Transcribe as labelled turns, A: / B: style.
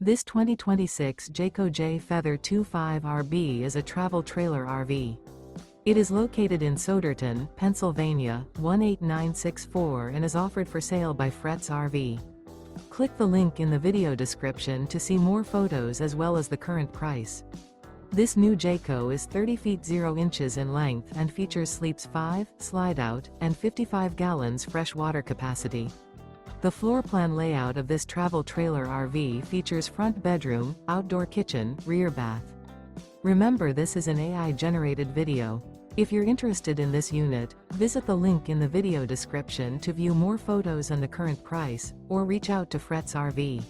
A: This 2026 Jayco J Feather 25RB is a travel trailer RV. It is located in Souderton, Pennsylvania, 18964 and is offered for sale by Fretz RV. Click the link in the video description to see more photos as well as the current price. This new Jayco is 30 feet 0 inches in length and features sleeps 5, slide out, and 55 gallons fresh water capacity. The floor plan layout of this travel trailer RV features front bedroom, outdoor kitchen, rear bath. Remember, this is an AI-generated video. If you're interested in this unit, visit the link in the video description to view more photos and the current price, or reach out to Fretz RV.